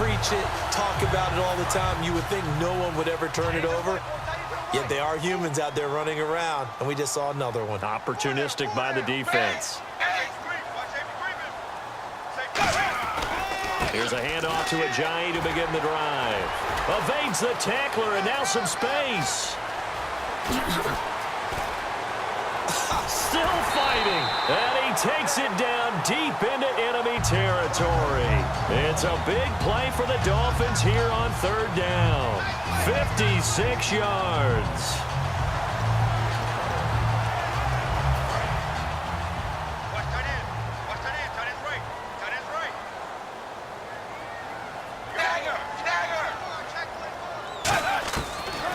preach it, talk about it all the time. You would think no one would ever turn it over. Yet they are humans out there running around, and we just saw another one. Opportunistic by the defense. Here's a handoff to Ajayi to begin the drive. Evades the tackler, and now some space. Still fighting, and he takes it down deep into enemy territory. It's a big play for the Dolphins here on third down. 56 yards.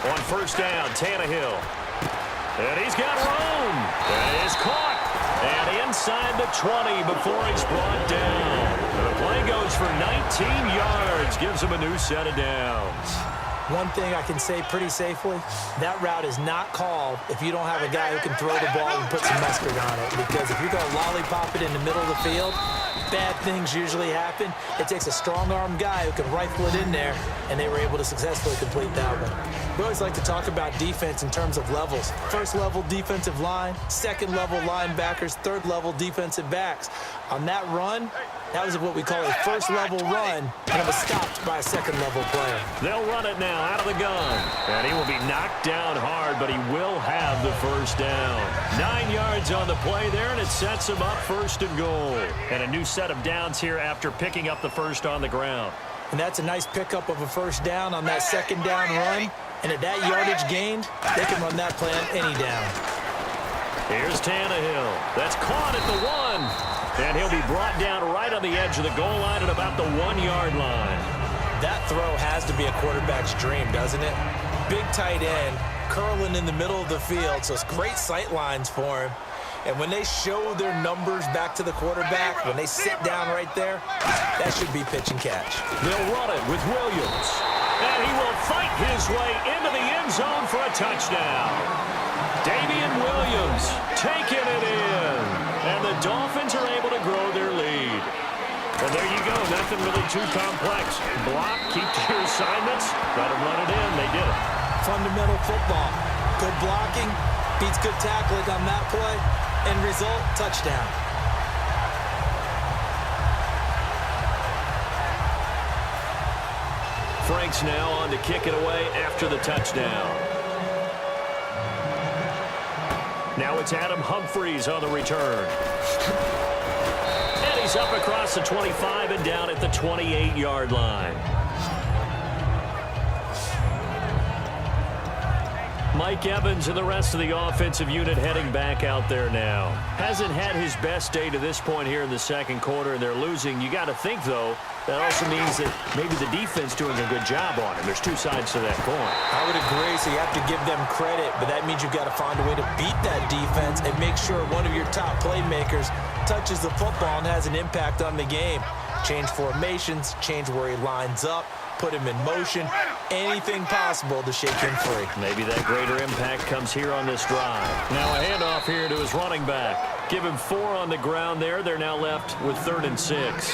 On first down, Tannehill. And he's got room. And he's caught. And inside the 20 before he's brought down. The play goes for 19 yards. Gives him a new set of downs. One thing I can say pretty safely, that route is not called if you don't have a guy who can throw the ball and put some mustard on it. Because if you're going to lollipop it in the middle of the field, bad things usually happen. It takes a strong-arm guy who can rifle it in there, and they were able to successfully complete that one. We always like to talk about defense in terms of levels. First-level defensive line, second-level linebackers, third-level defensive backs. On that run, that was what we call a first-level run, and it was stopped by a second-level player. They'll run it now out of the gun. And he will be knocked down hard, but he will have the first down. 9 yards on the play there, and it sets him up first and goal. And a new set of downs here after picking up the first on the ground. And that's a nice pickup of a first down on that second down run. And at that yardage gained, they can run that play on any down. Here's Tannehill. That's caught at the 1. And he'll be brought down right on the edge of the goal line at about the 1-yard line. That throw has to be a quarterback's dream, doesn't it? Big tight end, curling in the middle of the field, so it's great sight lines for him. And when they show their numbers back to the quarterback, when they sit down right there, that should be pitch and catch. They'll run it with Williams. And he will fight his way into the end zone for a touchdown. Damian Williams taking it in. And the Dolphins are able to grow their lead. And there you go. Nothing really too complex. Block, keep to your assignments. Let them run it in. They did it. Fundamental football. Good blocking beats good tackling on that play. End result, touchdown. Franks now on to kick it away after the touchdown. Now it's Adam Humphries on the return. And he's up across the 25 and down at the 28-yard line. Mike Evans and the rest of the offensive unit heading back out there now. Hasn't had his best day to this point here in the second quarter, and they're losing. You got to think, though, that also means that maybe the defense doing a good job on him. There's two sides to that coin. I would agree, so you have to give them credit, but that means you've got to find a way to beat that defense and make sure one of your top playmakers touches the football and has an impact on the game. Change formations, change where he lines up, put him in motion, anything possible to shake him free. Maybe that greater impact comes here on this drive. Now a handoff here to his running back. Give him 4 on the ground there. They're now left with 3rd and 6.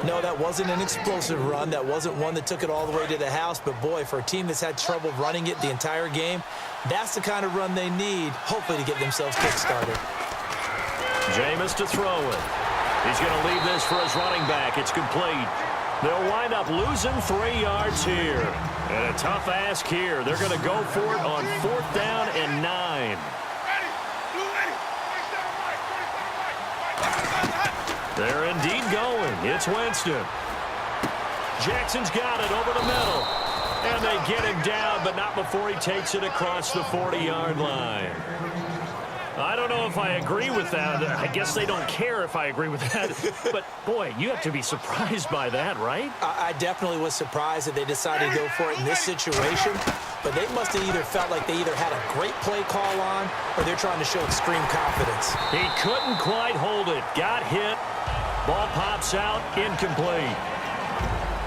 No, that wasn't an explosive run. That wasn't one that took it all the way to the house. But, boy, for a team that's had trouble running it the entire game, that's the kind of run they need, hopefully, to get themselves kick-started. Jameis to throw it. He's going to leave this for his running back. It's complete. They'll wind up losing 3 yards here. And a tough ask here. They're going to go for it on 4th down and 9. They're indeed going. It's Winston. Jackson's got it over the middle. And they get him down, but not before he takes it across the 40-yard line. I don't know if I agree with that. I guess they don't care if I agree with that. But, boy, you have to be surprised by that, right? I definitely was surprised that they decided to go for it in this situation. But they must have either felt like they either had a great play call on or they're trying to show extreme confidence. He couldn't quite hold it. Got hit. Ball pops out. Incomplete.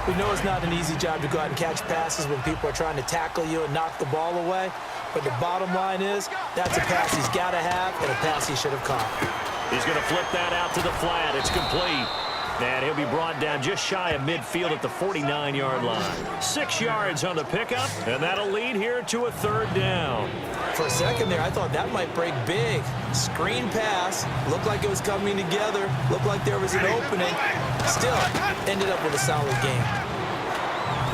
We know it's not an easy job to go out and catch passes when people are trying to tackle you and knock the ball away. But the bottom line is, that's a pass he's got to have and a pass he should have caught. He's going to flip that out to the flat. It's complete. And he'll be brought down just shy of midfield at the 49-yard line. 6 yards on the pickup, and that'll lead here to a third down. For a second there, I thought that might break big. Screen pass. Looked like it was coming together. Looked like there was an opening. Still, ended up with a solid game.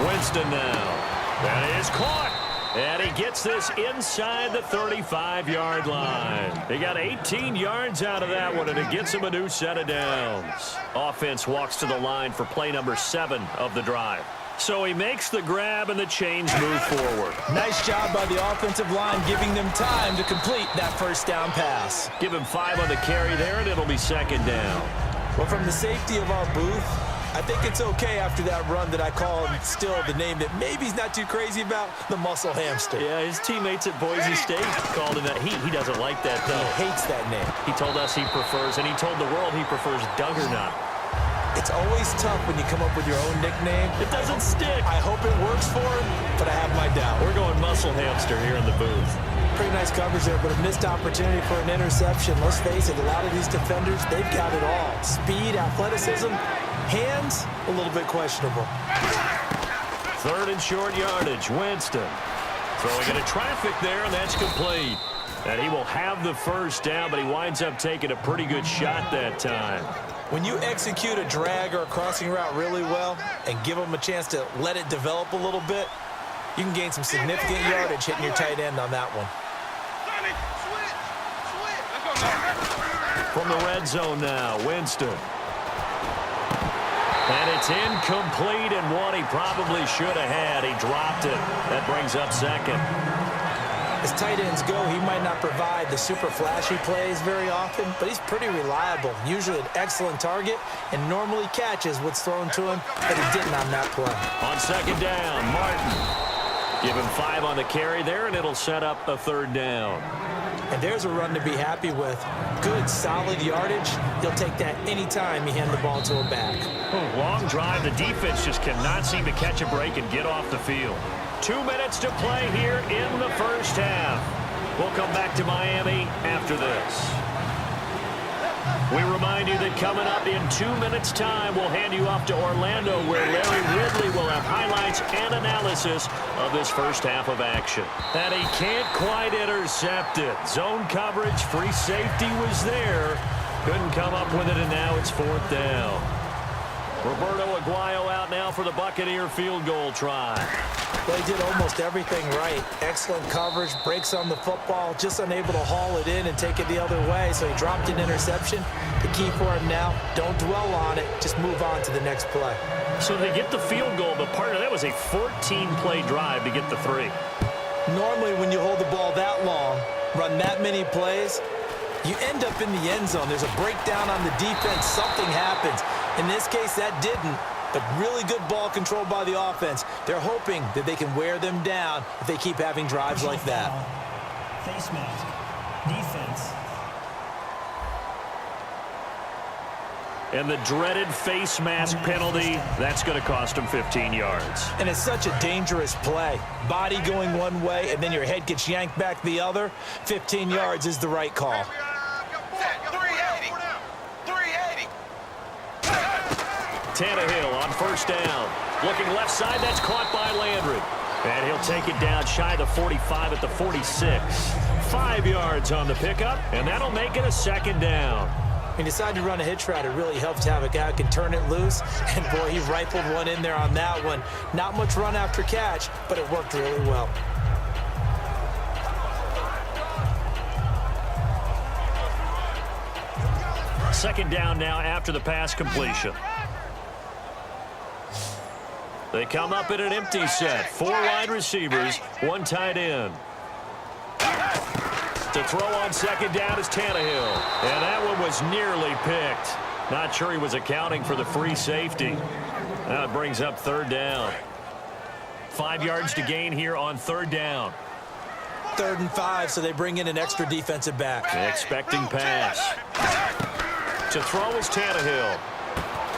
Winston now. That is caught. And he gets this inside the 35-yard line. He got 18 yards out of that one, and it gets him a new set of downs. Offense walks to the line for play number 7 of the drive. So he makes the grab, and the chains move forward. Nice job by the offensive line giving them time to complete that first down pass. Give him 5 on the carry there, and it'll be second down. Well, from the safety of our booth, I think it's okay after that run that I called still the name that maybe he's not too crazy about, the muscle hamster. Yeah, his teammates at Boise State called him that. He doesn't like that, though. He hates that name. He told us he prefers, and he told the world he prefers Duggernaut. It's always tough when you come up with your own nickname. It doesn't stick. I hope it works for him, but I have my doubt. We're going muscle hamster here in the booth. Pretty nice coverage there, but a missed opportunity for an interception. Let's face it, a lot of these defenders, they've got it all. Speed, athleticism, hands, a little bit questionable. Third and short yardage, Winston. Throwing into traffic there, and that's complete. And he will have the first down, but he winds up taking a pretty good shot that time. When you execute a drag or a crossing route really well and give them a chance to let it develop a little bit, you can gain some significant yardage hitting your tight end on that one. From the red zone now, Winston. And it's incomplete, and what he probably should have had. He dropped it. That brings up second. As tight ends go, he might not provide the super flashy plays very often, but he's pretty reliable, usually an excellent target, and normally catches what's thrown to him, but he didn't on that play. On second down, Martin. Give him 5 on the carry there, and it'll set up a third down. And there's a run to be happy with. Good, solid yardage. He'll take that anytime you hand the ball to a back. Long drive. The defense just cannot seem to catch a break and get off the field. 2 minutes to play here in the first half. We'll come back to Miami after this. We remind you that coming up in 2 minutes' time, we'll hand you off to Orlando, where Larry Ridley will have highlights and analysis of this first half of action. And he can't quite intercept it. Zone coverage, free safety was there. Couldn't come up with it, and now it's fourth down. Roberto Aguayo out now for the Buccaneer field goal try. They did almost everything right. Excellent coverage, breaks on the football, just unable to haul it in and take it the other way, so he dropped an interception. The key for him now, don't dwell on it, just move on to the next play. So they get the field goal, but part of that was a 14-play drive to get the 3. Normally when you hold the ball that long, run that many plays, you end up in the end zone. There's a breakdown on the defense. Something happens. In this case, that didn't, but really good ball control by the offense. They're hoping that they can wear them down if they keep having drives like that. Face mask. Defense. And the dreaded face mask penalty, that's going to cost him 15 yards. And it's such a dangerous play. Body going one way, and then your head gets yanked back the other. 15 yards is the right call. 380. 380. Tannehill on first down. Looking left side, that's caught by Landry. And he'll take it down shy of the 45 at the 46. 5 yards on the pickup, and that'll make it a second down. He decided to run a hitch route. It really helps to have a guy who can turn it loose. And, boy, he rifled one in there on that one. Not much run after catch, but it worked really well. Second down now after the pass completion. They come up in an empty set. 4 wide receivers, 1 tight end. To throw on second down is Tannehill. And that one was nearly picked. Not sure he was accounting for the free safety. Now it brings up third down. 5 yards to gain here on third down. 3rd and 5, so they bring in an extra defensive back. Expecting pass. To throw is Tannehill.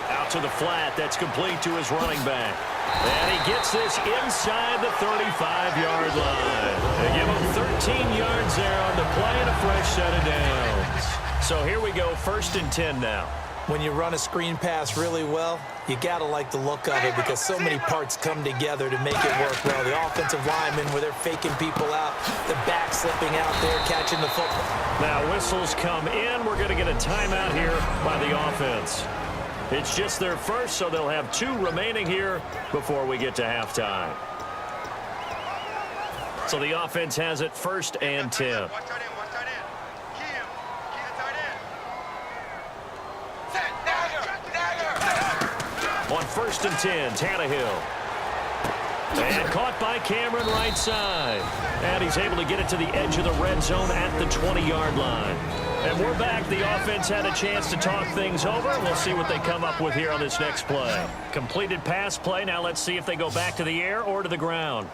Out to the flat. That's complete to his running back. And he gets this inside the 35-yard line. They give him 13 yards there on the play and a fresh set of downs. So here we go, 1st and 10 now. When you run a screen pass really well, you got to like the look of it because so many parts come together to make it work well. The offensive linemen, where they're faking people out, the back slipping out there, catching the football. Now whistles come in. We're going to get a timeout here by the offense. It's just their first, so they'll have 2 remaining here before we get to halftime. So the offense has it 1st and 10. Watch tight end, watch tight end. Key him. Key the tight end. Set, dagger. On 1st and 10, Tannehill. And caught by Cameron right side. And he's able to get it to the edge of the red zone at the 20-yard line. And we're back. The offense had a chance to talk things over. We'll see what they come up with here on this next play. Completed pass play. Now let's see if they go back to the air or to the ground.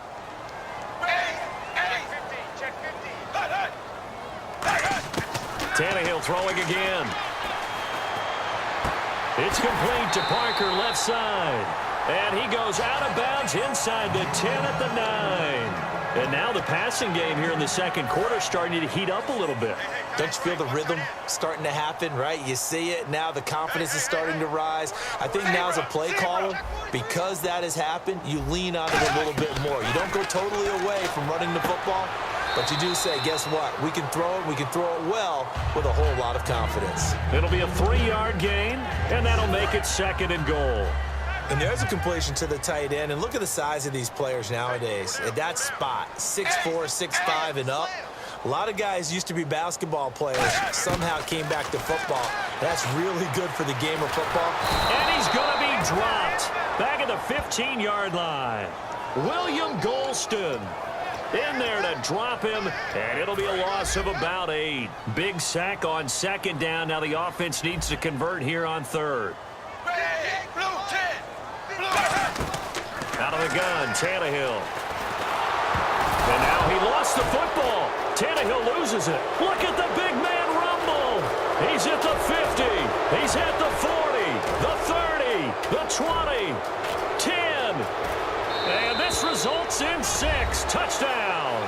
Tannehill throwing again. It's complete to Parker left side. And he goes out of bounds inside the 10 at the 9. And now the passing game here in the second quarter starting to heat up a little bit. Don't you feel the rhythm starting to happen, right? You see it. Now the confidence is starting to rise. I think now as a play caller, because that has happened, you lean on it a little bit more. You don't go totally away from running the football, but you do say, guess what? We can throw it. We can throw it well with a whole lot of confidence. It'll be a 3-yard gain, and that'll make it 2nd and goal. And there's a completion to the tight end. And look at the size of these players nowadays. At that spot, 6'4", 6'5", and up. A lot of guys used to be basketball players, somehow came back to football. That's really good for the game of football. And he's going to be dropped back at the 15-yard line. William Golston in there to drop him, and it'll be a loss of about 8. Big sack on 2nd down. Now the offense needs to convert here on 3rd. Out of the gun, Tannehill. And now he lost the football. Tannehill loses it. Look at the big man rumble. He's at the 50. He's at the 40, the 30, the 20, 10. And this results in 6. Touchdown.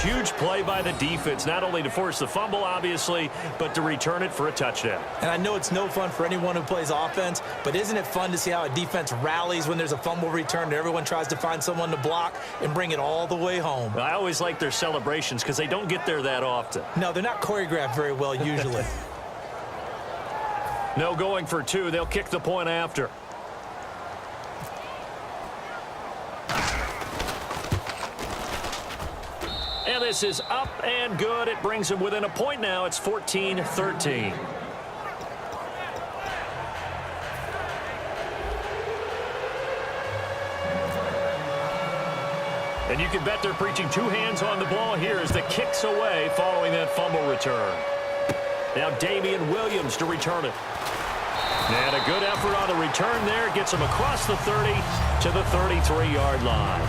Huge play by the defense, not only to force the fumble, obviously, but to return it for a touchdown. And I know it's no fun for anyone who plays offense, but isn't it fun to see how a defense rallies when there's a fumble return and everyone tries to find someone to block and bring it all the way home? I always like their celebrations because they don't get there that often. No, they're not choreographed very well usually. No going for 2. They'll kick the point after. And this is up and good. It brings him within a point now. It's 14-13. And you can bet they're preaching 2 hands on the ball here as the kick's away following that fumble return. Now Damian Williams to return it. And a good effort on the return there. Gets him across the 30 to the 33-yard line.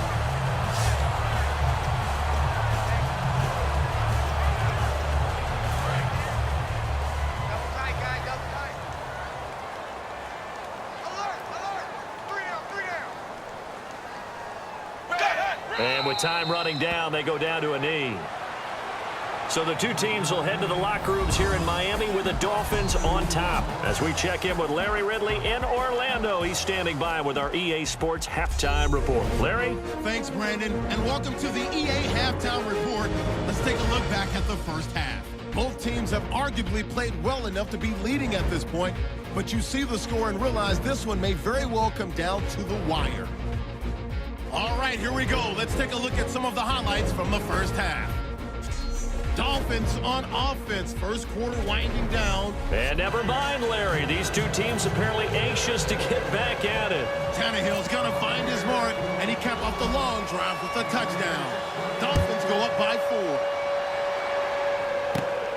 And with time running down, they go down to a knee. So the 2 teams will head to the locker rooms here in Miami with the Dolphins on top. As we check in with Larry Ridley in Orlando, he's standing by with our EA Sports Halftime Report. Larry? Thanks, Brandon, and welcome to the EA Halftime Report. Let's take a look back at the first half. Both teams have arguably played well enough to be leading at this point, but you see the score and realize this one may very well come down to the wire. All right, here we go. Let's take a look at some of the highlights from the first half. Dolphins on offense. First quarter winding down. And never mind, Larry. These 2 teams apparently anxious to get back at it. Tannehill's going to find his mark, and he capped off the long drive with a touchdown. Dolphins go up by 4.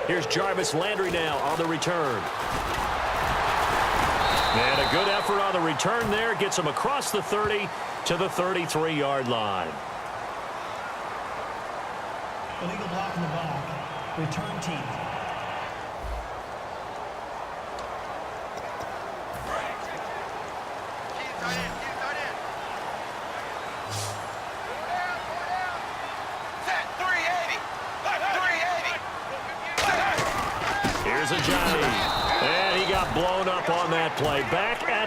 Here's Jarvis Landry now on the return. And a good effort on the return there. Gets him across the 30 to the 33-yard line. Illegal block in the back. Return team. Set, 380. 380. up on that play. Back at the